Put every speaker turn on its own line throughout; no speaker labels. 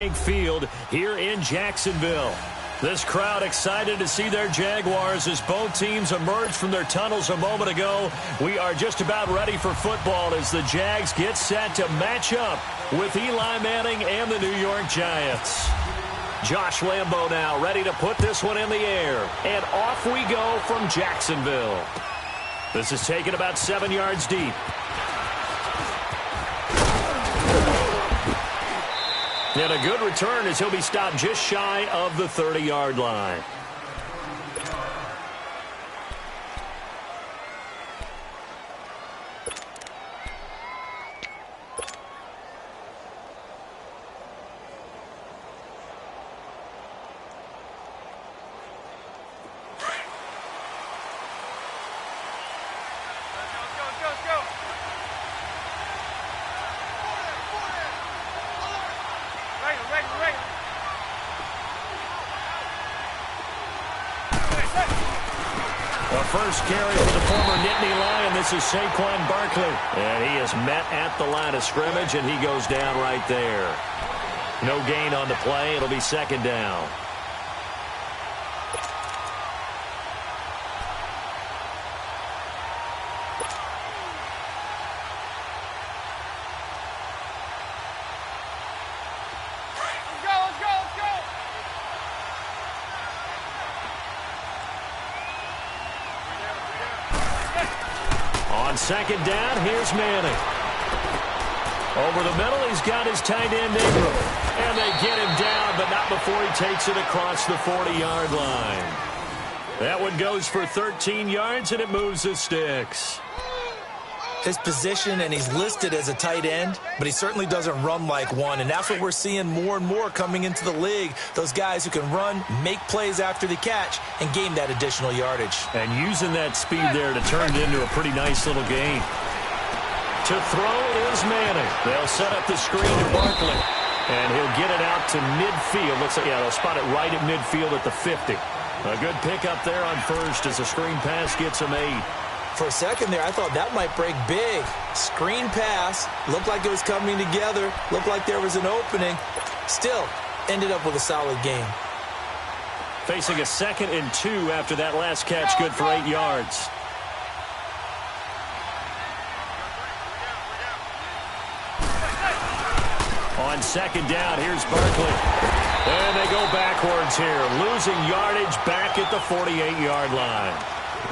Field here in Jacksonville. This crowd excited to see their Jaguars as both teams emerged from their tunnels a moment ago. We are just about ready for football as the Jags get set to match up with Eli Manning and the New York Giants. Josh Lambo now ready to put this one in the air. And off we go from Jacksonville. This is taken about 7 yards deep. And a good return as he'll be stopped just shy of the 30-yard line. First carry for the former Nittany Lion. This is Saquon Barkley. And he is met at the line of scrimmage, and he goes down right there. No gain on the play. It'll be second down. Second down, here's Manning. Over the middle, he's got his tight end Ingram. And they get him down, but not before he takes it across the 40-yard line. That one goes for 13 yards, and it moves the sticks.
His position, and he's listed as a tight end, but he certainly doesn't run like one, and that's what we're seeing more and more coming into the league. Those guys who can run, make plays after the catch, and gain that additional yardage.
And using that speed there to turn it into a pretty nice little gain. To throw is Manning. They'll set up the screen to Barkley, and he'll get it out to midfield. Looks like, yeah, they'll spot it right at midfield at the 50. A good pickup there on first as the screen pass gets him 8.
For a second there, I thought that might break big. Screen pass, looked like it was coming together, looked like there was an opening. Still, ended up with a solid gain.
Facing a 2nd and 2 after that last catch, good for 8 yards. On second down, here's Barkley. And they go backwards here, losing yardage back at the 48-yard line.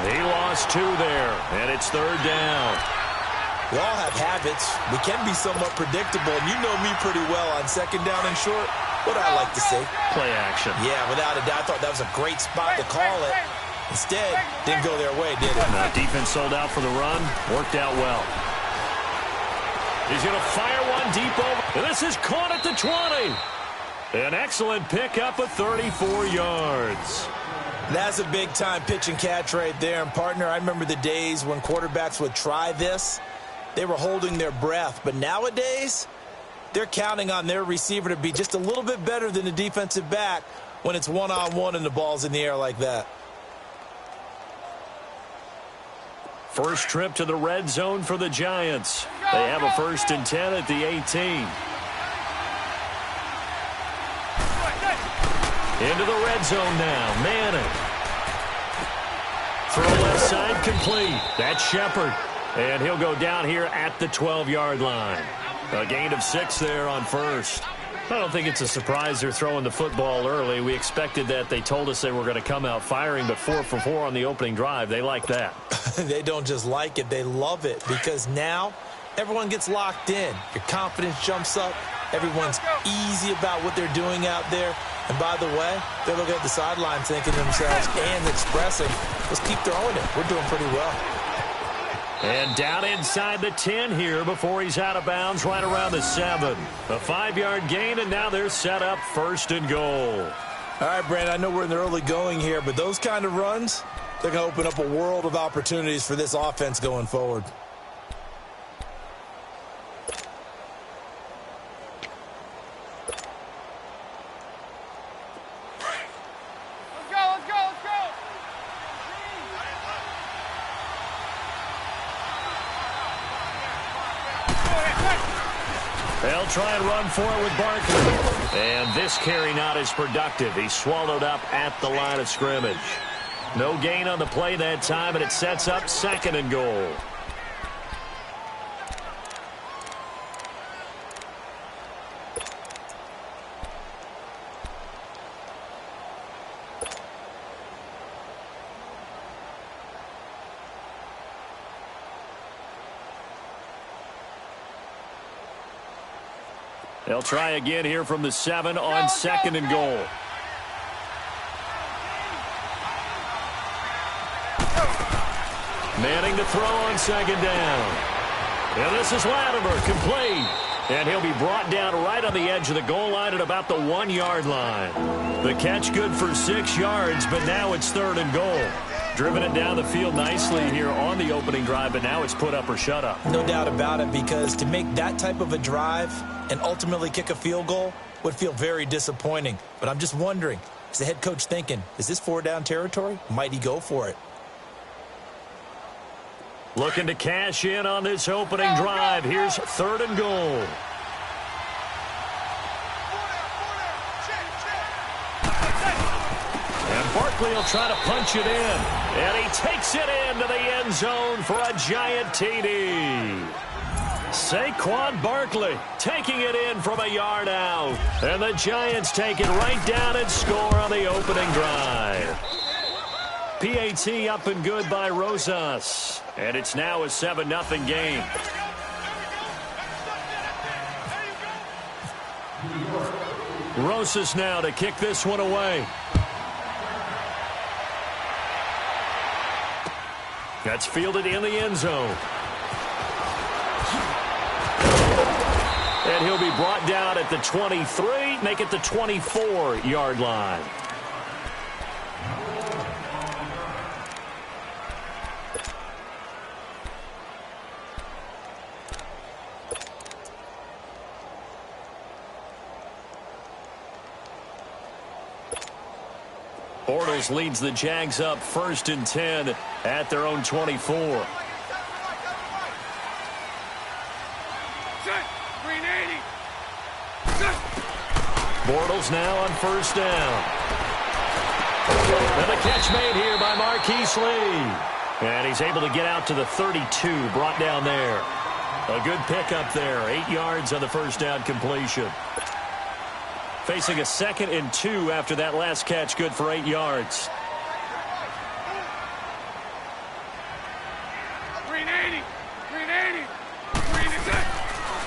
He lost 2 there, and it's third down.
We all have habits. We can be somewhat predictable, and you know me pretty well on second down and short. What do I like to say?
Play action.
Yeah, without a doubt. I thought that was a great spot to call it. Instead, didn't go their way, did it?
No, defense sold out for the run. Worked out well. He's going to fire one deep over. And this is caught at the 20. An excellent pickup of 34 yards.
That's a big-time pitch and catch right there. And, partner, I remember the days when quarterbacks would try this. They were holding their breath. But nowadays, they're counting on their receiver to be just a little bit better than the defensive back when it's one-on-one and the ball's in the air like that.
First trip to the red zone for the Giants. They have a 1st and 10 at the 18. Into the red zone now. Manning. Throw left side complete. That's Shepard. And he'll go down here at the 12-yard line. A gain of 6 there on first. I don't think it's a surprise they're throwing the football early. We expected that. They told us they were going to come out firing, but 4 for 4 on the opening drive. They like that.
They don't just like it. They love it because now everyone gets locked in. Your confidence jumps up. Everyone's easy about what they're doing out there. And by the way, they're looking at the sideline thinking to themselves and expressing, let's keep throwing it. We're doing pretty well.
And down inside the 10 here before he's out of bounds right around the 7. A 5-yard gain, and now they're set up 1st and goal.
All right, Brandon, I know we're in the early going here, but those kind of runs, they're going to open up a world of opportunities for this offense going forward.
They'll try and run for it with Barkley. And this carry not as productive. He's swallowed up at the line of scrimmage. No gain on the play that time, and it sets up 2nd and goal. They'll try again here from the 7 on 2nd and goal. Manning to throw on 2nd down. And this is Latimer, complete. And he'll be brought down right on the edge of the goal line at about the 1-yard line. The catch good for 6 yards, but now it's 3rd and goal. Driven it down the field nicely here on the opening drive, but now it's put up or shut up.
No doubt about it, because to make that type of a drive and ultimately kick a field goal would feel very disappointing. But I'm just wondering, is the head coach thinking, is this 4-down territory? Might he go for it?
Looking to cash in on this opening drive. Here's 3rd and goal. And Barkley will try to punch it in. And he takes it into the end zone for a giant TD. Saquon Barkley taking it in from a yard out. And the Giants take it right down and score on the opening drive. PAT up and good by Rosas. And it's now a 7-0 game. Rosas now to kick this one away. That's fielded in the end zone. And he'll be brought down at the 23, make it the 24-yard line. Bortles leads the Jags up 1st and 10 at their own 24. Bortles now on 1st down. And the catch made here by Marquise Lee. And he's able to get out to the 32, brought down there. A good pickup there, 8 yards on the 1st down completion. Facing a 2nd and 2 after that last catch, good for 8 yards.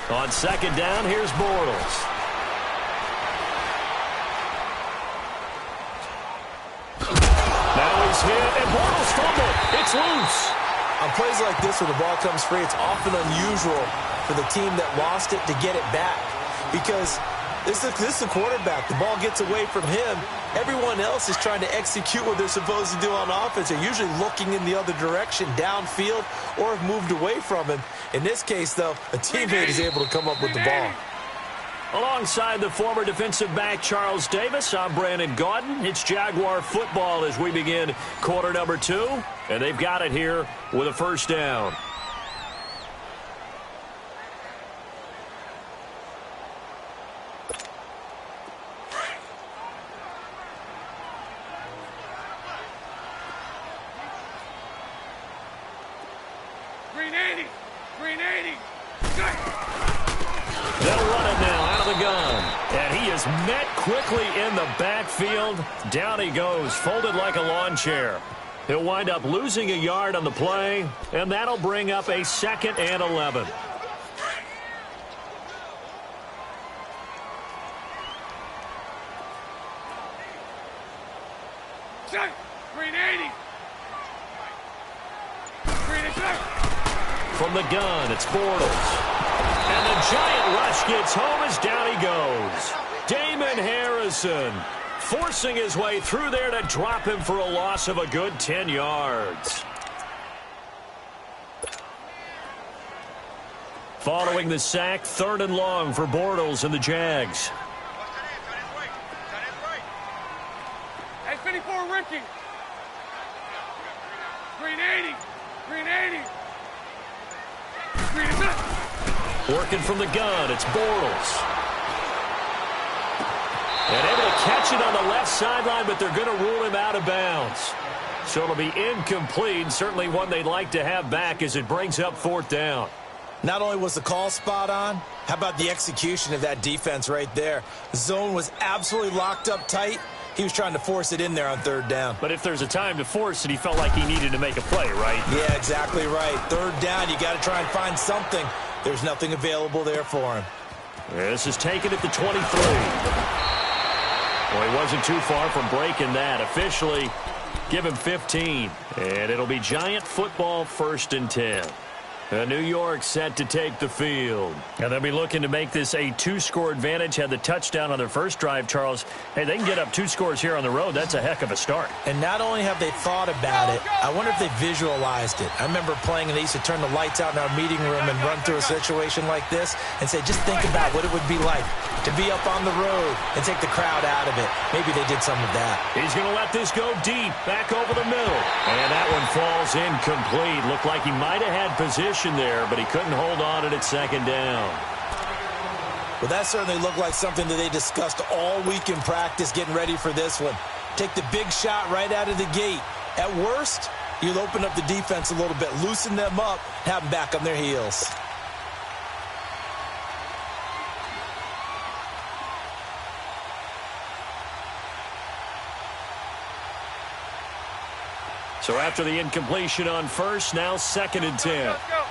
On 2nd down, here's Bortles. Now he's hit, and Bortles fumbled. It's loose.
On plays like this where the ball comes free, it's often unusual for the team that lost it to get it back. Because this is the quarterback. The ball gets away from him. Everyone else is trying to execute what they're supposed to do on offense. They're usually looking in the other direction, downfield, or have moved away from him. In this case, though, a teammate is able to come up with the ball.
Alongside the former defensive back Charles Davis, I'm Brandon Gaudin. It's Jaguar football as we begin quarter number 2. And they've got it here with a 1st down. They'll run it now out of the gun. And he is met quickly in the backfield. Down he goes, folded like a lawn chair. He'll wind up losing a yard on the play, and that'll bring up a 2nd and 11. From the gun, it's Bortles. And the giant rush gets home as down he goes. Damon Harrison forcing his way through there to drop him for a loss of a good 10 yards. Following the sack, 3rd and long for Bortles and the Jags.
Hey, 54, Ricky. 380. 380.
Working from the gun, it's Bortles. catch it on the left sideline, but they're going to rule him out of bounds. So it'll be incomplete, certainly one they'd like to have back as it brings up 4th down.
Not only was the call spot on, how about the execution of that defense right there? The zone was absolutely locked up tight. He was trying to force it in there on 3rd down.
But if there's a time to force it, he felt like he needed to make a play, right?
Yeah, exactly right. 3rd down, you got to try and find something. There's nothing available there for him.
This is taken at the 23. Well, he wasn't too far from breaking that. Officially, give him 15. And it'll be Giant football 1st and 10. New York set to take the field. And they'll be looking to make this a 2-score advantage. Had the touchdown on their first drive, Charles. Hey, they can get up 2 scores here on the road. That's a heck of a start.
And not only have they thought about it, I wonder if they visualized it. I remember playing and they used to turn the lights out in our meeting room and run through a situation like this and say, just think about what it would be like to be up on the road and take the crowd out of it. Maybe they did some of that.
He's going to let this go deep, back over the middle. And that one falls incomplete. Looked like he might have had position there, but he couldn't hold on at 2nd down.
Well, that certainly looked like something that they discussed all week in practice getting ready for this one. Take the big shot right out of the gate. At worst, you'll open up the defense a little bit, loosen them up, have them back on their heels.
So after the incompletion on 1st, now 2nd and 10.
Let's go.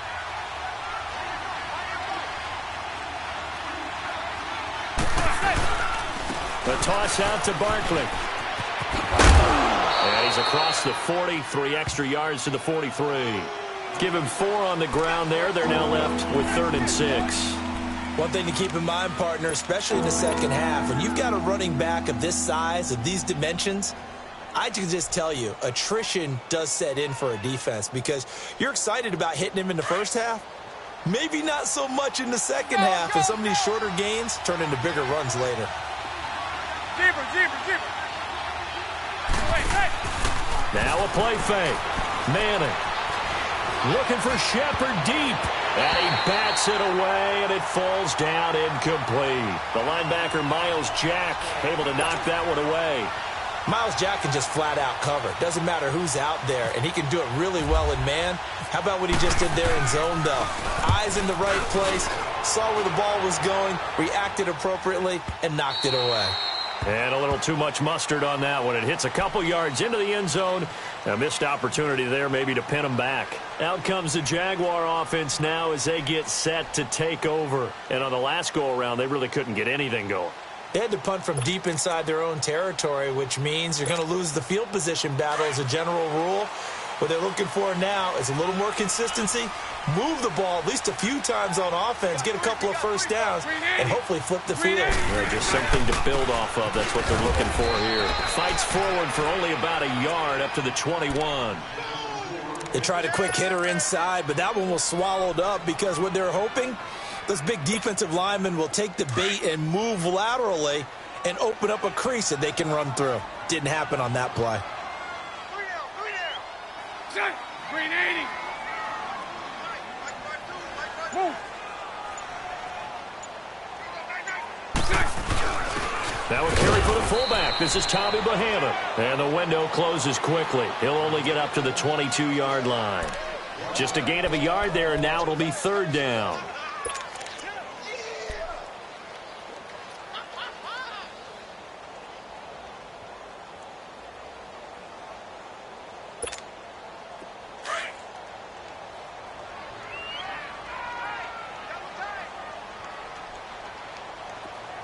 The toss out to Barkley. And he's across the 40, 3 extra yards to the 43. Give him 4 on the ground there. They're now left with 3rd and 6.
One thing to keep in mind, partner, especially in the second half, when you've got a running back of this size, of these dimensions, I can just tell you, attrition does set in for a defense because you're excited about hitting him in the first half. Maybe not so much in the second half, and some of these shorter gains turn into bigger runs later.
Zebra. Hey.
Now a play fake. Manning looking for Shepard deep. And he bats it away, and it falls down incomplete. The linebacker, Miles Jack, able to knock that one away.
Miles Jack can just flat out cover. Doesn't matter who's out there, and he can do it really well in man. How about what he just did there in zone, though? Eyes in the right place, saw where the ball was going, reacted appropriately, and knocked it away.
And a little too much mustard on that one. It hits a couple yards into the end zone. A missed opportunity there maybe to pin him back. Out comes the Jaguar offense now as they get set to take over. And on the last go-around, they really couldn't get anything going.
They had to punt from deep inside their own territory, which means you're going to lose the field position battle as a general rule. What they're looking for now is a little more consistency, move the ball at least a few times on offense, get a couple of first downs, and hopefully flip the field.
Yeah, just something to build off of. That's what they're looking for here. Fights forward for only about a yard up to the 21.
They tried a quick hitter inside, but that one was swallowed up because what they're hoping, those big defensive linemen will take the bait and move laterally and open up a crease that they can run through. Didn't happen on that play.
Green 80. Move.
That would carry for the fullback. This is Tommy Bahama. And the window closes quickly. He'll only get up to the 22-yard line. Just a gain of a yard there, and now it'll be 3rd down.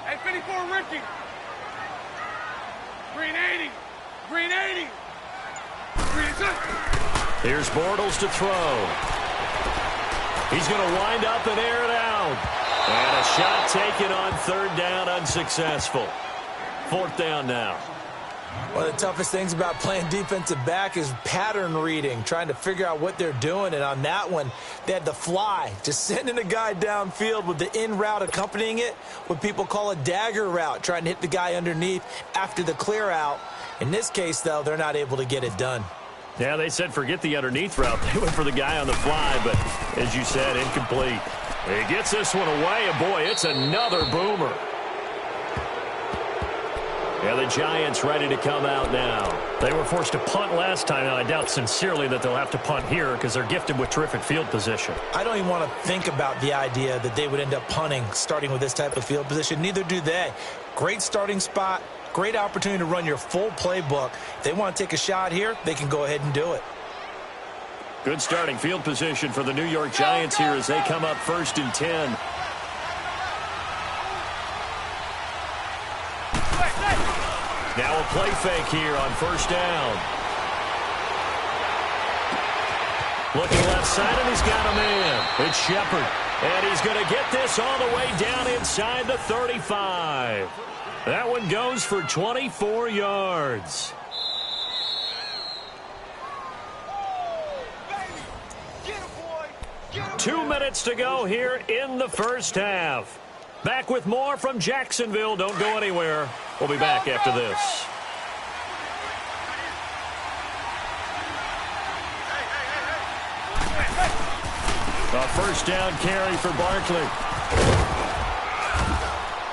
Hey, 54 Ricky. Green 80. Green 80. Green 80.
Here's Bortles to throw. He's going to wind up and air it out. And a shot taken on 3rd down, unsuccessful. 4th down now.
One of the toughest things about playing defensive back is pattern reading, trying to figure out what they're doing. And on that one, they had the fly, just sending a guy downfield with the in route accompanying it, what people call a dagger route, trying to hit the guy underneath after the clear out. In this case, though, they're not able to get it done.
Yeah, they said forget the underneath route. They went for the guy on the fly, but as you said, incomplete. He gets this one away, and boy, it's another boomer. And the Giants ready to come out now. They were forced to punt last time. Now, I doubt sincerely that they'll have to punt here because they're gifted with terrific field position.
I don't even want to think about the idea that they would end up punting starting with this type of field position. Neither do they. Great starting spot. Great opportunity to run your full playbook. If they want to take a shot here, they can go ahead and do it.
Good starting field position for the New York Giants here as they come up 1st and 10. Now a play fake here on 1st down. Looking left side, and he's got a man. It's Shepard. And he's going to get this all the way down inside the 35. That one goes for 24 yards. Two minutes to go here in the first half. Back with more from Jacksonville. Don't go anywhere. We'll be back after this. A first down carry for Barkley.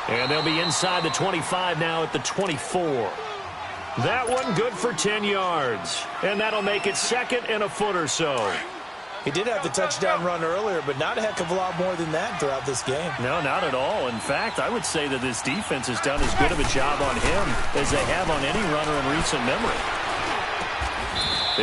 And they'll be inside the 25 now at the 24. That one good for 10 yards. And that'll make it 2nd and a foot or so.
He did have the touchdown run earlier, but not a heck of a lot more than that throughout this game.
No, not at all. In fact, I would say that this defense has done as good of a job on him as they have on any runner in recent memory.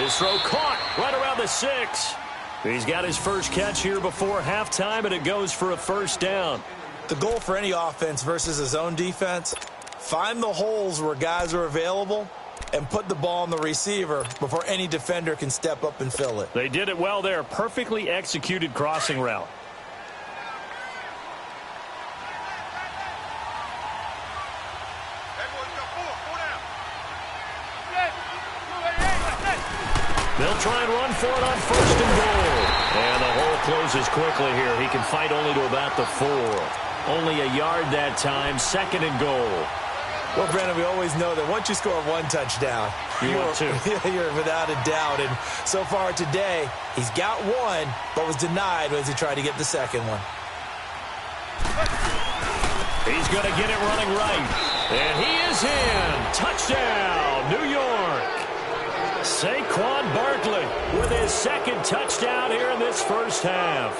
His throw caught right around the 6. He's got his first catch here before halftime, and it goes for a first down.
The goal for any offense versus a zone defense, find the holes where guys are available and put the ball on the receiver before any defender can step up and fill it.
They did it well there. Perfectly executed crossing route. They'll try and run for it on 1st and goal. And the hole closes quickly here. He can fight only to about the 4. Only a yard that time. 2nd and goal.
Well, Brandon, we always know that once you score one touchdown, you're without a doubt. And so far today, he's got one, but was denied as he tried to get the second one.
He's going to get it running right. And he is in. Touchdown, New York. Saquon Barkley with his 2nd touchdown here in this first half.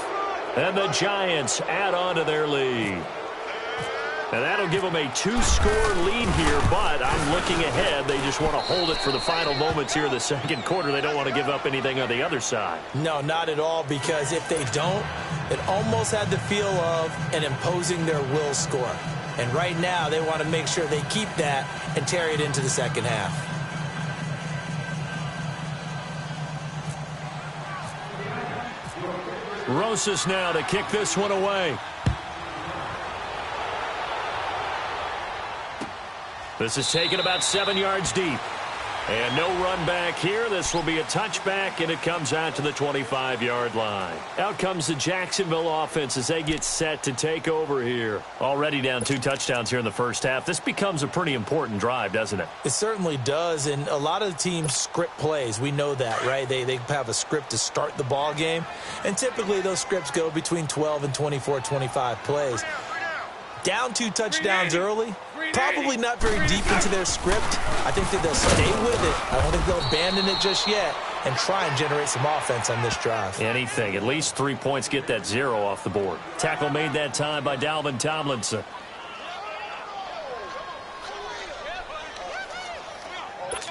And the Giants add on to their lead. And that'll give them a 2-score lead here, but I'm looking ahead. They just want to hold it for the final moments here in the 2nd quarter. They don't want to give up anything on the other side.
No, not at all, because if they don't, it almost had the feel of an imposing their will score. And right now, they want to make sure they keep that and carry it into the second half.
Rosas now to kick this one away. This is taken about 7 yards deep. And no run back here. This will be a touchback, and it comes out to the 25-yard line. Out comes the Jacksonville offense as they get set to take over here. Already down 2 touchdowns here in the first half. This becomes a pretty important drive, doesn't it?
It certainly does, and a lot of the teams script plays. We know that, right? They have a script to start the ball game, and typically those scripts go between 12 and 24, 25 plays. Down 2 touchdowns early, probably not very deep into their script. I think that they'll stay with it. I don't think they'll abandon it just yet and try and generate some offense on this drive.
Anything. At least 3 points, get that 0 off the board. Tackle made that time by Dalvin Tomlinson.
Let's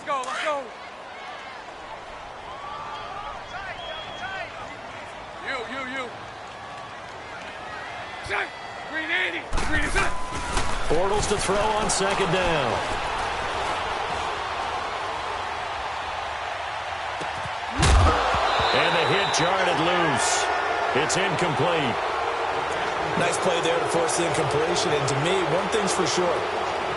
go, let's go. You. Green 80. Green is up.
Bortles to throw on 2nd down. And the hit jarred it loose. It's incomplete.
Nice play there to force the incompletion. And to me, one thing's for sure.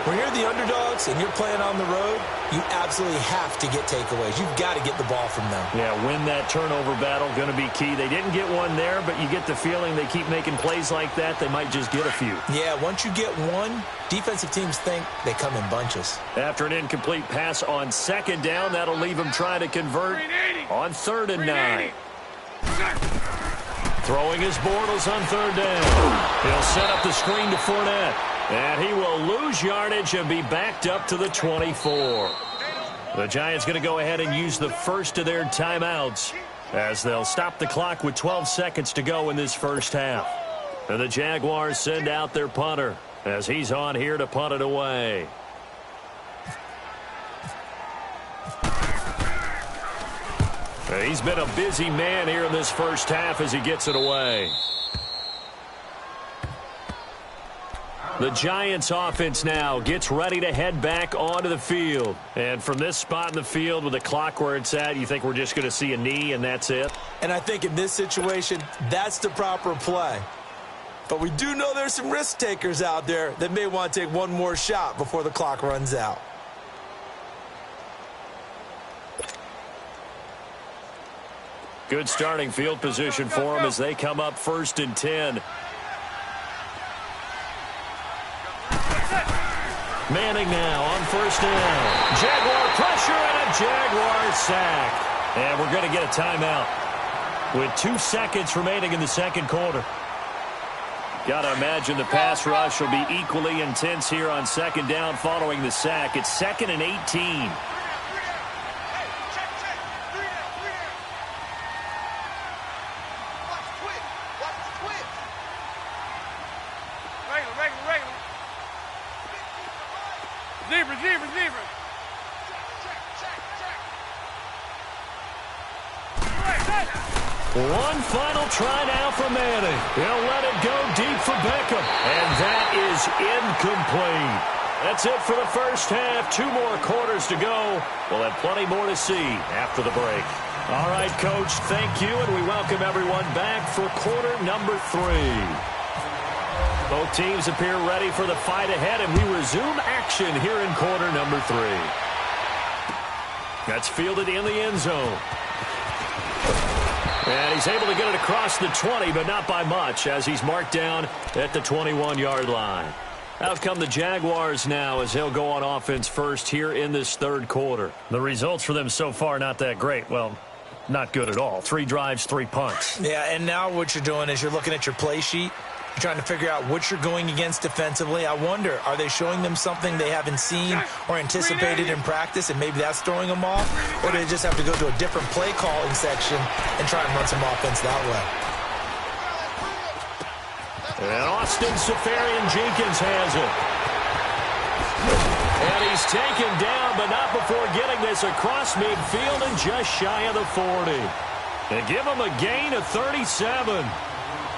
When you're the underdogs and you're playing on the road, you absolutely have to get takeaways. You've got to get the ball from them.
Yeah, win that turnover battle, going to be key. They didn't get one there, but you get the feeling they keep making plays like that, they might just get a few.
Yeah, once you get one, defensive teams think they come in bunches.
After an incomplete pass on 2nd down, that'll leave them trying to convert on 3rd and 9. Throwing his Bortles on 3rd down. He'll set up the screen to Fournette. And he will lose yardage and be backed up to the 24. The Giants going to go ahead and use the first of their timeouts as they'll stop the clock with 12 seconds to go in this first half. And the Jaguars send out their punter as he's on here to punt it away. He's been a busy man here in this first half as he gets it away. The Giants offense now gets ready to head back onto the field. And from this spot in the field with the clock where it's at, you think we're just going to see a knee and that's it?
And I think in this situation, that's the proper play. But we do know there's some risk takers out there that may want to take one more shot before the clock runs out.
Good starting field position for them as they come up 1st and 10. Manning now on 1st down. Jaguar pressure and a Jaguar sack. And we're going to get a timeout with 2 seconds remaining in the second quarter. Got to imagine the pass rush will be equally intense here on 2nd down following the sack. It's 2nd and 18.
Zebra.
One final try now for Manning. He'll let it go deep for Beckham. And that is incomplete. That's it for the first half. 2 more quarters to go. We'll have plenty more to see after the break. All right, Coach, thank you, and we welcome everyone back for quarter number 3. Both teams appear ready for the fight ahead, and we resume action here in quarter number 3. That's fielded in the end zone. And he's able to get it across the 20, but not by much, as he's marked down at the 21-yard line. Out come the Jaguars now as they'll go on offense first here in this third quarter. The results for them so far not that great. Well, not good at all. 3 drives, 3 punts.
Yeah, and now what you're doing is you're looking at your play sheet. You're trying to figure out what you're going against defensively. I wonder, are they showing them something they haven't seen or anticipated in practice, and maybe that's throwing them off? Or do they just have to go to a different play calling section and try and run some offense that way?
And Austin Seferian-Jenkins has it. And he's taken down, but not before getting this across midfield and just shy of the 40. And give him a gain of 37.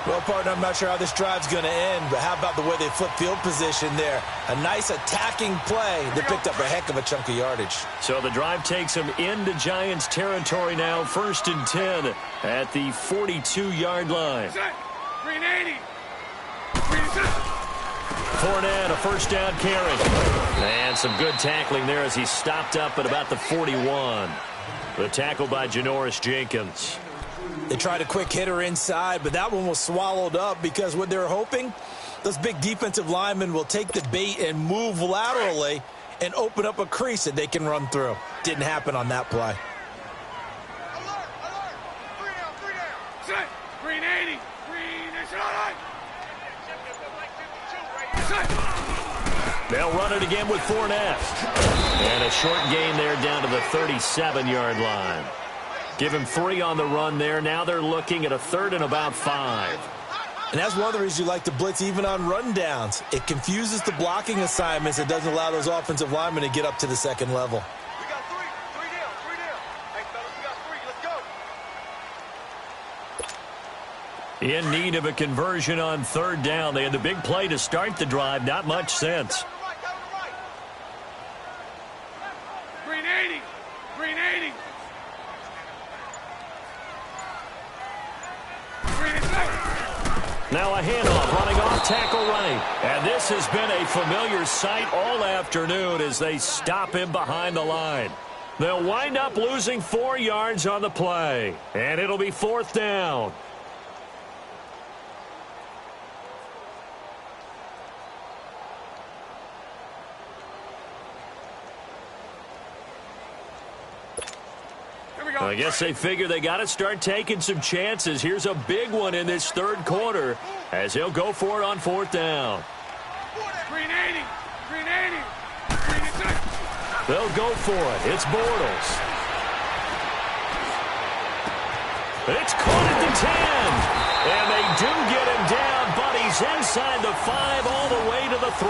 Well, partner, I'm not sure how this drive's going to end, but how about the way they flip field position there? A nice attacking play that picked up a heck of a chunk of yardage.
So the drive takes them into Giants territory now, 1st and 10 at the 42-yard line.
Green 80.
Fournette, a first down carry. And some good tackling there as he stopped up at about the 41. The tackle by Janoris Jenkins.
They tried a quick hitter inside, but that one was swallowed up because what they're hoping, those big defensive linemen will take the bait and move laterally and open up a crease that they can run through. Didn't happen on that play.
Alert. 3 down. Green 80. Green.
They'll run it again with Fournette. And a short gain there down to the 37-yard line. Give him 3 on the run there. Now they're looking at a 3rd and about 5.
And that's one of the reasons you like to blitz even on run downs. It confuses the blocking assignments. It doesn't allow those offensive linemen to get up to the second level.
We got 3. 3 down. 3 down. Hey, fellas, we got 3. Let's go.
In need of a conversion on 3rd down. They had the big play to start the drive. Not much sense.
Green 80. Green 80.
Now a handoff running off tackle right. And this has been a familiar sight all afternoon as they stop him behind the line. They'll wind up losing 4 yards on the play. And it'll be 4th down. I guess they figure they got to start taking some chances. Here's a big one in this third quarter as he'll go for it on 4th down.
Green 80. Green 80. Green it to.
They'll go for it. It's Bortles. It's caught at the 10. And they do get him down, but he's inside the 5 all the way to the 3.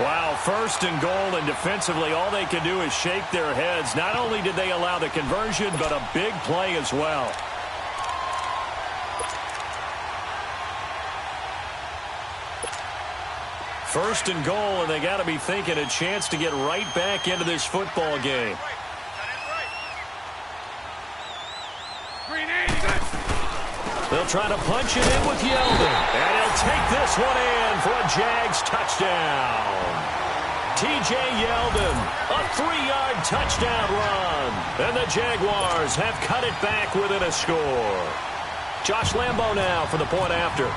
Wow, first and goal, and defensively all they can do is shake their heads. Not only did they allow the conversion, but a big play as well. First and goal, and they got to be thinking a chance to get right back into this football game. They'll try to punch it in with Yeldon. And he'll take this one in for a Jags touchdown. T.J. Yeldon, a 3-yard touchdown run. And the Jaguars have cut it back within a score. Josh Lambo now for the point after.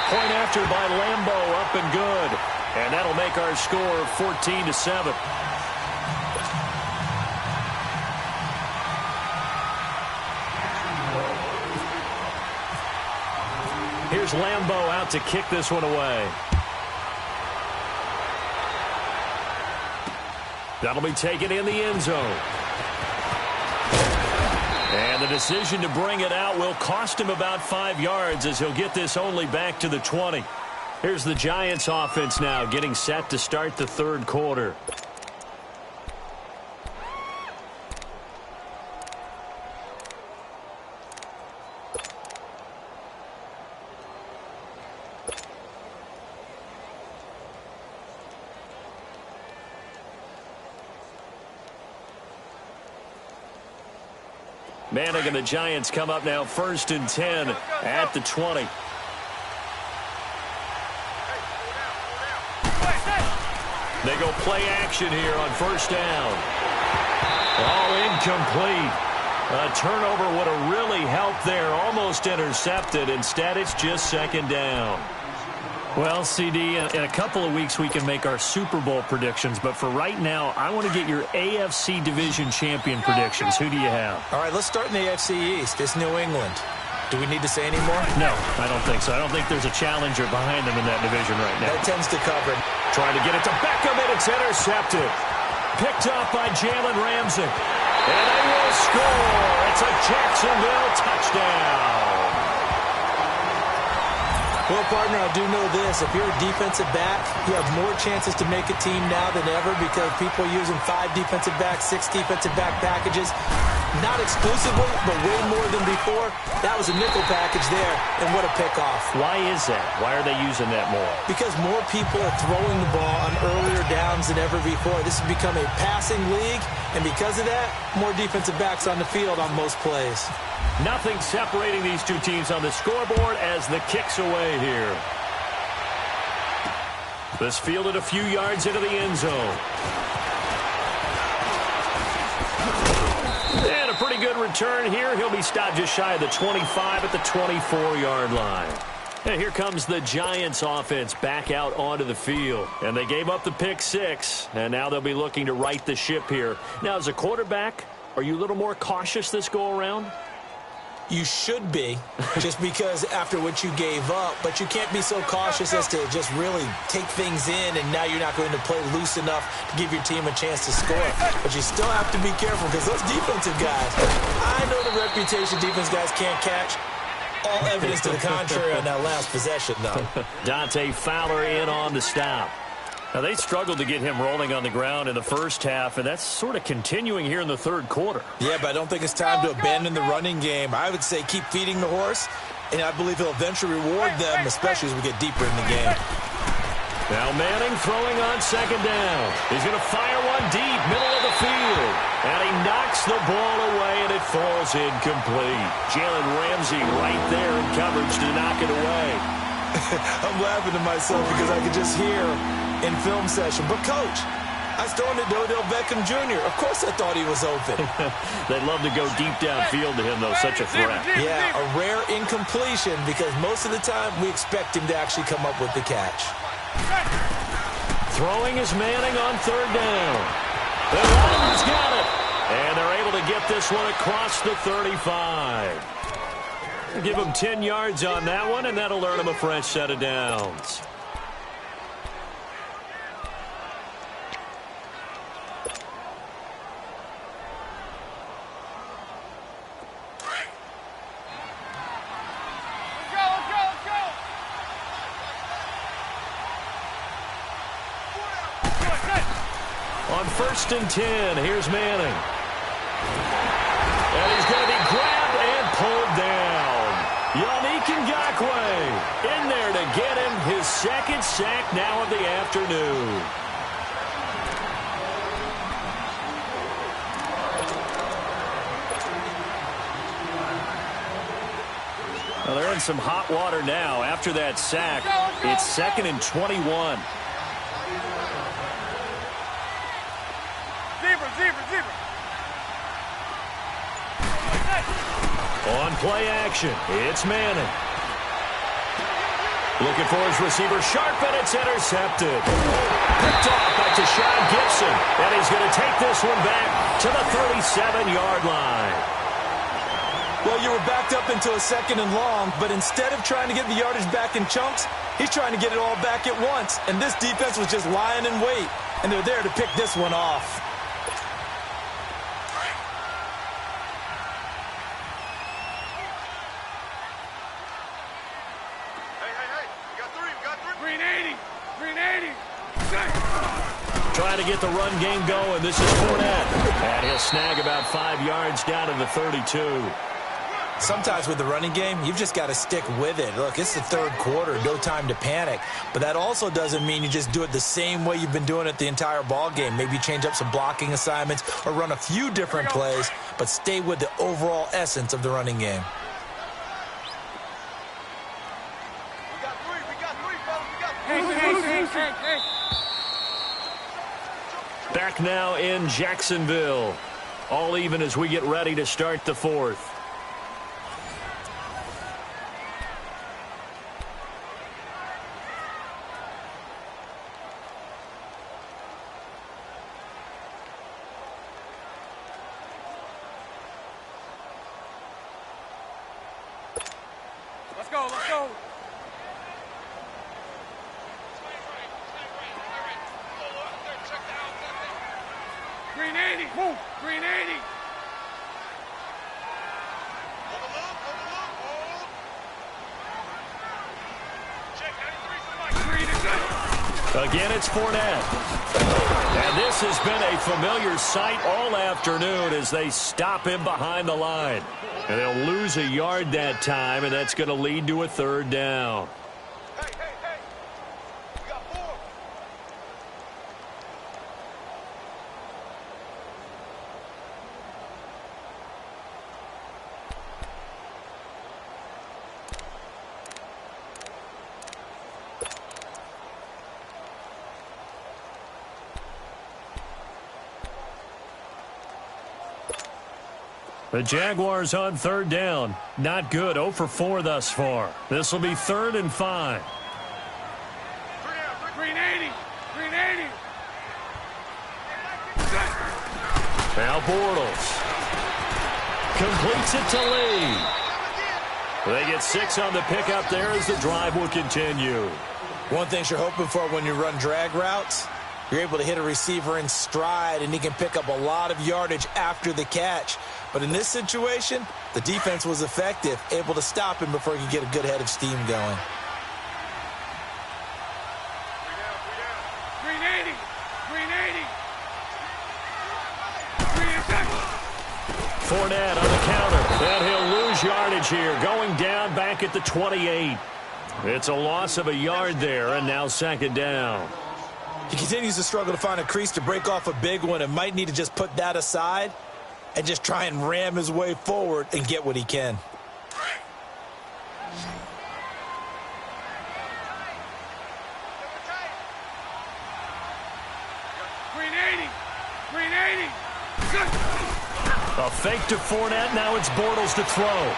Point after by Lambo, up and good. And that'll make our score 14-7. Here's Lambo out to kick this one away. That'll be taken in the end zone. And the decision to bring it out will cost him about 5 yards as he'll get this only back to the 20. Here's the Giants offense now getting set to start the third quarter. Manning and the Giants come up now first and 10 at the 20. They go play action here on first down. Oh, incomplete. A turnover would have really helped there. Almost intercepted. Instead, it's just second down.
Well, CD, in a couple of weeks we can make our Super Bowl predictions, but for right now, I want to get your AFC Division Champion predictions. Who do you have?
All right, let's start in the AFC East. It's New England. Do we need to say any more?
No, I don't think so. I don't think there's a challenger behind them in that division right now.
That tends to cover.
Trying to get it to Beckham, and it's intercepted. Picked up by Jalen Ramsey. And they will score. It's a Jacksonville touchdown.
Well, partner, I do know this. If you're a defensive back, you have more chances to make a team now than ever because people are using 5 defensive backs, 6 defensive back packages. Not exclusively, but way more than before. That was a nickel package there, and what a pickoff.
Why is that? Why are they using that more?
Because more people are throwing the ball on earlier downs than ever before. This has become a passing league, and because of that, more defensive backs on the field on most plays.
Nothing separating these two teams on the scoreboard as the kick's away here. This fielded a few yards into the end zone. And a pretty good return here. He'll be stopped just shy of the 25 at the 24-yard line. And here comes the Giants offense back out onto the field. And they gave up the pick 6, and now they'll be looking to right the ship here. Now, as a quarterback, are you a little more cautious this go-around?
You should be, just because after what you gave up, but you can't be so cautious as to just really take things in, and now you're not going to play loose enough to give your team a chance to score. But you still have to be careful because those defensive guys, I know the reputation defense guys can't catch. All evidence to the contrary on that last possession, though.
Dante Fowler in on the stop. Now, they struggled to get him rolling on the ground in the first half, and that's sort of continuing here in the third quarter.
Yeah, but I don't think it's time to abandon the running game. I would say keep feeding the horse, and I believe he'll eventually reward them, especially as we get deeper in the game.
Now Manning throwing on second down. He's going to fire one deep, middle of the field. And he knocks the ball away, and it falls incomplete. Jalen Ramsey right there in coverage to knock it away.
I'm laughing to myself because I could just hear in film session. But, Coach, I was throwing to Odell Beckham Jr. Of course I thought he was open.
They'd love to go deep downfield to him, though. Such a threat.
Yeah, a rare incompletion because most of the time we expect him to actually come up with the catch.
Throwing is Manning on third down. The Lions got it. And they're able to get this one across the 35. Give him 10 yards on that one, and that'll earn him a fresh set of downs. On 1st and 10, here's Manning. And he's going to be grabbed and pulled down. Yannick Ngakoue in there to get him his second sack now of the afternoon. Well, they're in some hot water now after that sack. It's 2nd and 21. On play action, it's Manning. Looking for his receiver, sharp, and it's intercepted. Picked off by Tashawn Gibson, and he's going to take this one back to the 37-yard line.
Well, you were backed up into a 2nd and long, but instead of trying to get the yardage back in chunks, he's trying to get it all back at once. And this defense was just lying in wait, and they're there to pick this one off.
Trying to get the run game going. This is Fournette. And he'll snag about 5 yards down to the 32.
Sometimes with the running game, you've just got to stick with it. Look, it's the 3rd quarter, no time to panic. But that also doesn't mean you just do it the same way you've been doing it the entire ball game. Maybe change up some blocking assignments or run a few different plays, but stay with the overall essence of the running game.
Back now in Jacksonville. All even as we get ready to start the 4th.
Let's go, let's go. Green 80, move, green 80.
Again, it's Fournette. And this has been a familiar sight all afternoon as they stop him behind the line. And they'll lose a yard that time, and that's going to lead to a 3rd down. The Jaguars on 3rd down. Not good. 0 for 4 thus far. This will be 3rd and 5.
Green 80, green 80.
Now Bortles completes it to Lee. They get 6 on the pickup there as the drive will continue.
One thing you're hoping for when you run drag routes, you're able to hit a receiver in stride, and he can pick up a lot of yardage after the catch. But in this situation, the defense was effective, able to stop him before he could get a good head of steam going.
Green 80, green 80. Green attack.
Fournette on the counter, and he'll lose yardage here, going down back at the 28. It's a loss of a yard there, and now 2nd down.
He continues to struggle to find a crease to break off a big one and might need to just put that aside and just try and ram his way forward and get what he can.
Green 80, green 80.
A fake to Fournette, now it's Bortles to throw.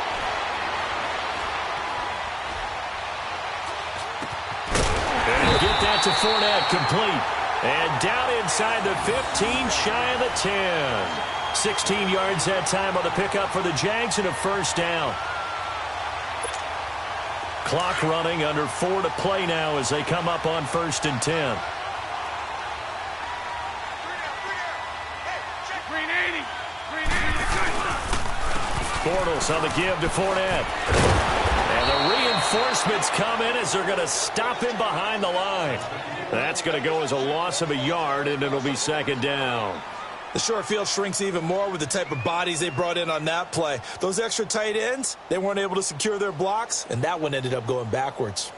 And get that to Fournette, complete. And down inside the 15, shy of the 10. 16 yards that time on the pickup for the Jags and a 1st down. Clock running, under 4 to play now as they come up on 1st and 10. Bortles on the give to Fournette. And the reinforcements come in as they're going to stop him behind the line. That's going to go as a loss of a yard, and it'll be 2nd down.
The short field shrinks even more with the type of bodies they brought in on that play. Those extra tight ends, they weren't able to secure their blocks, and that one ended up going backwards.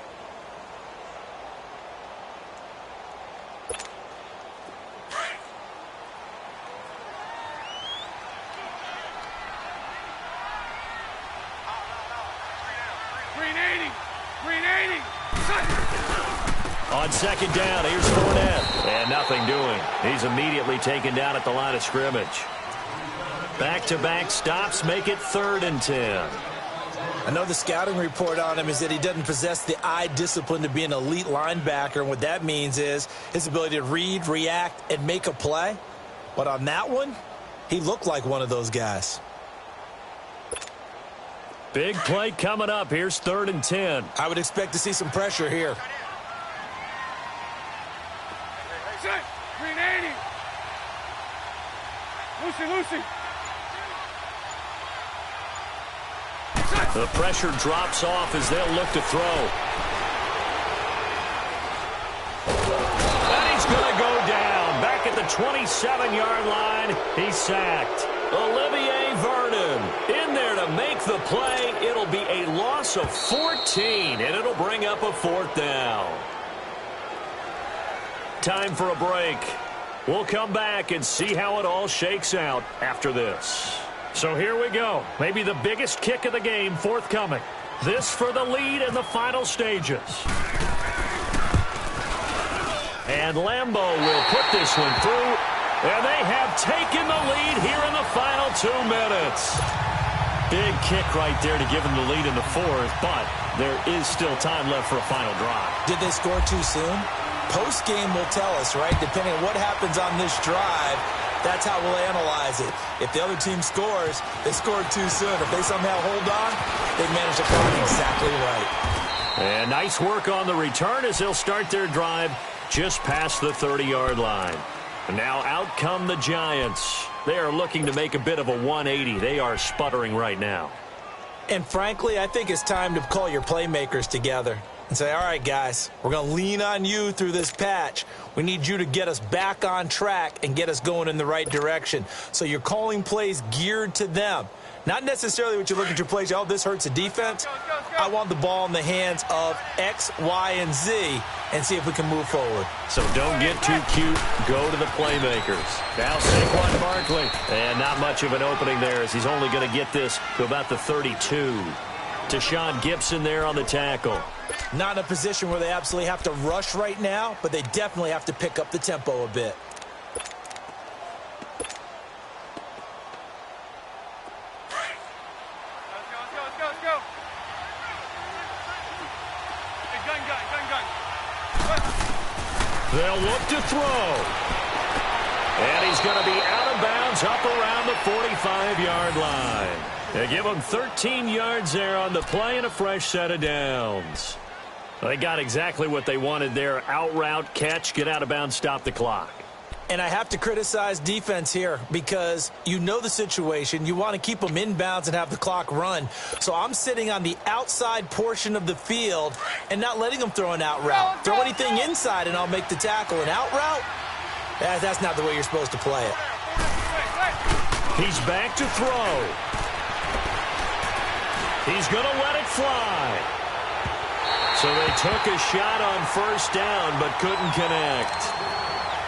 On 2nd down, here's Fournette. And nothing doing. He's immediately taken down at the line of scrimmage. Back-to-back stops make it 3rd and 10.
I know the scouting report on him is that he doesn't possess the eye discipline to be an elite linebacker. And what that means is his ability to read, react, and make a play. But on that one, he looked like one of those guys.
Big play coming up. Here's 3rd and 10.
I would expect to see some pressure here.
Green 80. Lucy.
The pressure drops off as they'll look to throw. And he's going to go down. Back at the 27-yard line, he's sacked. Olivier Vernon in there to make the play. It'll be a loss of 14, and it'll bring up a 4th down. Time for a break. We'll come back and see how it all shakes out after this. So here we go. Maybe the biggest kick of the game forthcoming. This for the lead in the final stages. And Lambeau will put this one through. And they have taken the lead here in the final 2 minutes. Big kick right there to give them the lead in the 4th, but there is still time left for a final drive.
Did they score too soon? Post-game will tell us, right? Depending on what happens on this drive, that's how we'll analyze it. If the other team scores, they scored too soon. If they somehow hold on, they manage the clock exactly right.
And nice work on the return as they'll start their drive just past the 30-yard line. And now out come the Giants. They are looking to make a bit of a 180. They are sputtering right now.
And frankly, I think it's time to call your playmakers together and say, all right, guys, we're going to lean on you through this patch. We need you to get us back on track and get us going in the right direction. So you're calling plays geared to them. Not necessarily what you look at your plays, oh, this hurts the defense. I want the ball in the hands of X, Y, and Z and see if we can move forward.
So don't get too cute. Go to the playmakers. Now Saquon Barkley. And not much of an opening there as he's only going to get this to about the 32. Tashawn Gibson there on the tackle.
Not in a position where they absolutely have to rush right now, but they definitely have to pick up the tempo a bit.
Let's go.
They'll look to throw. And he's going to be out of bounds up around the 45-yard line. They give him 13 yards there on the play and a fresh set of downs. They got exactly what they wanted there. Out route, catch, get out of bounds, stop the clock.
And I have to criticize defense here because you know the situation. You want to keep them in bounds and have the clock run. So I'm sitting on the outside portion of the field and not letting them throw an out route. Throw anything inside and I'll make the tackle. An out route? That's not the way you're supposed to play it.
He's back to throw. He's going to let it fly. So they took a shot on first down but couldn't connect.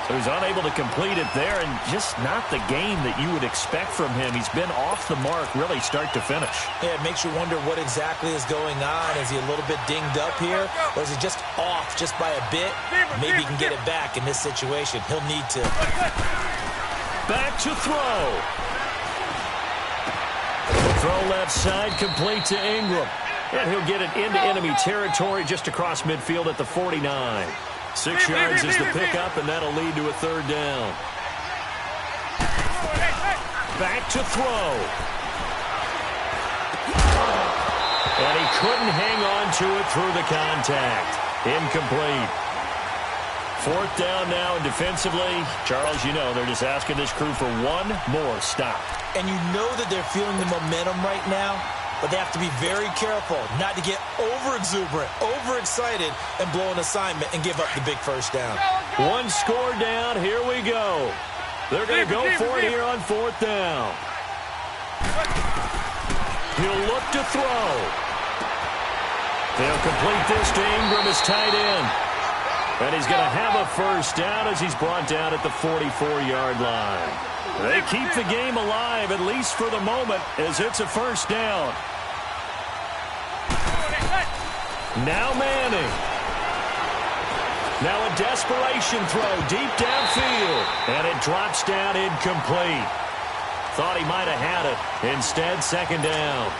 So he's unable to complete it there, and just not the game that you would expect from him. He's been off the mark really start to finish.
Yeah, it makes you wonder what exactly is going on. Is he a little bit dinged up here, or is he just off just by a bit? Maybe he can get it back in this situation. He'll need to.
Back to throw. Throw left side, complete to Ingram. And he'll get it into enemy territory just across midfield at the 49. 6 yards is the pickup, and that'll lead to a third down. Back to throw. And he couldn't hang on to it through the contact. Incomplete. Fourth down now, and defensively, Charles, you know, they're just asking this crew for one more stop.
And you know that they're feeling the momentum right now, but they have to be very careful not to get over-exuberant, overexcited, and blow an assignment and give up the big first down.
One score down. Here we go. They're going to go for it here on fourth down. He'll look to throw. They'll complete this to Ingram as tight end. And he's going to have a first down as he's brought down at the 44-yard line. They keep the game alive, at least for the moment, as it's a first down. Now Manning. Now a desperation throw deep downfield. And it drops down incomplete. Thought he might have had it. Instead, second down.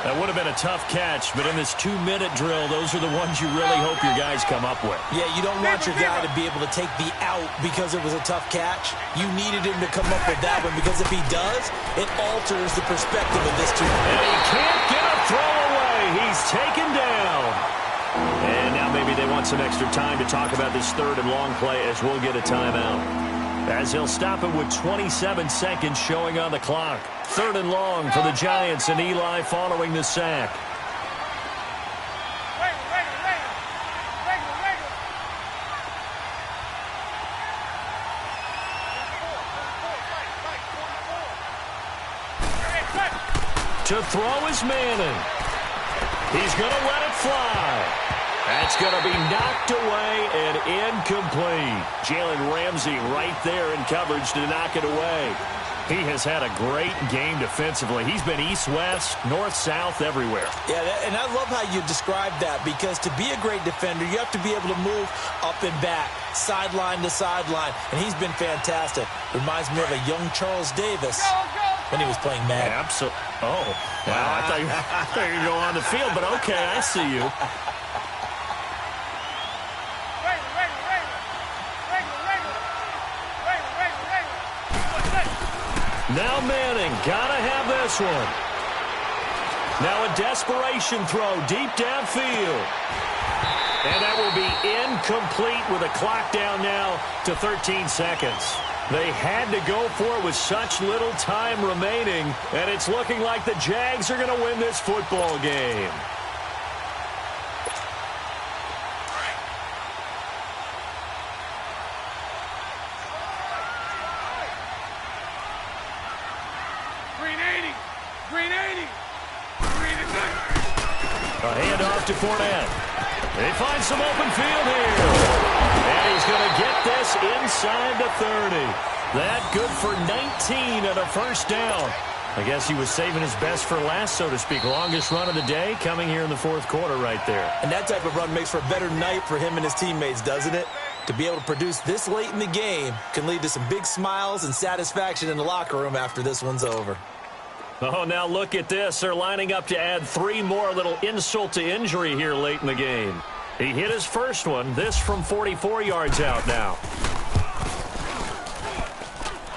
That would have been a tough catch, but in this 2-minute drill, those are the ones you really hope your guys come up with.
Yeah, you don't want your guy to be able to take the out because it was a tough catch. You needed him to come up with that one because if he does, it alters the perspective of this 2 minutes.
And he can't get a throw away. He's taken down. And now maybe they want some extra time to talk about this third and long play as we'll get a timeout. As he'll stop it with 27 seconds showing on the clock. Third and long for the Giants, and Eli following the sack. To throw is Manning. He's going to let it fly. That's going to be knocked away and incomplete. Jalen Ramsey right there in coverage to knock it away. He has had a great game defensively. He's been east-west, north-south, everywhere.
Yeah, and I love how you described that because to be a great defender, you have to be able to move up and back, sideline to sideline, and he's been fantastic. Reminds me of a young Charles Davis when he was playing Madden.
Absolutely. Oh, wow. I thought you were going on the field, but okay, I see you. Now Manning, gotta have this one. Now a desperation throw deep downfield. And that will be incomplete with a clock down now to 13 seconds. They had to go for it with such little time remaining, and it's looking like the Jags are going to win this football game. A handoff to Fournette. They find some open field here. And he's going to get this inside the 30. That good for 19 and a first down. I guess he was saving his best for last, so to speak. Longest run of the day coming here in the fourth quarter right there.
And that type of run makes for a better night for him and his teammates, doesn't it? To be able to produce this late in the game can lead to some big smiles and satisfaction in the locker room after this one's over.
Oh, now look at this. They're lining up to add 3 more. Little insult to injury here late in the game. He hit his first one. This from 44 yards out now.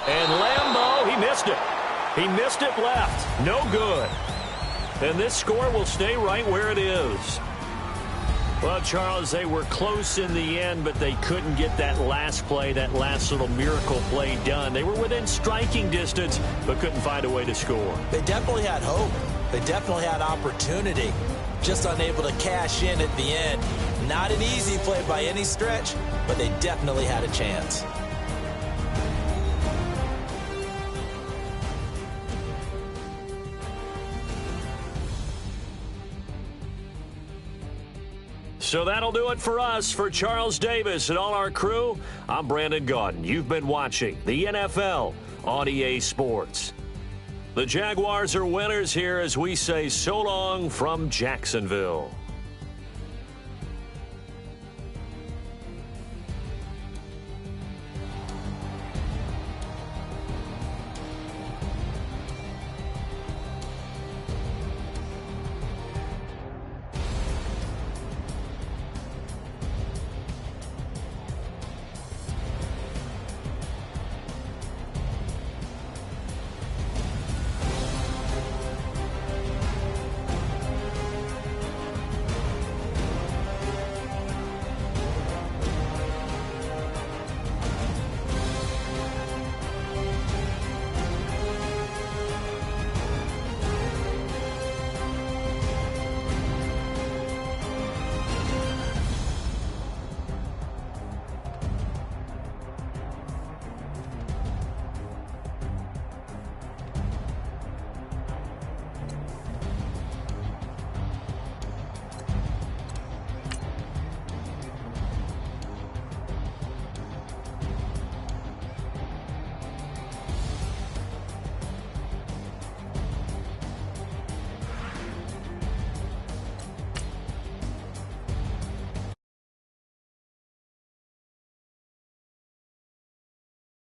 And Lambeau, he missed it. He missed it left. No good. And this score will stay right where it is. Well, Charles, they were close in the end, but they couldn't get that last play, that last little miracle play done. They were within striking distance, but couldn't find a way to score.
They definitely had hope. They definitely had opportunity. Just unable to cash in at the end. Not an easy play by any stretch, but they definitely had a chance.
So that'll do it for us. For Charles Davis and all our crew, I'm Brandon Gaudin. You've been watching the NFL on EA Sports. The Jaguars are winners here as we say so long from Jacksonville.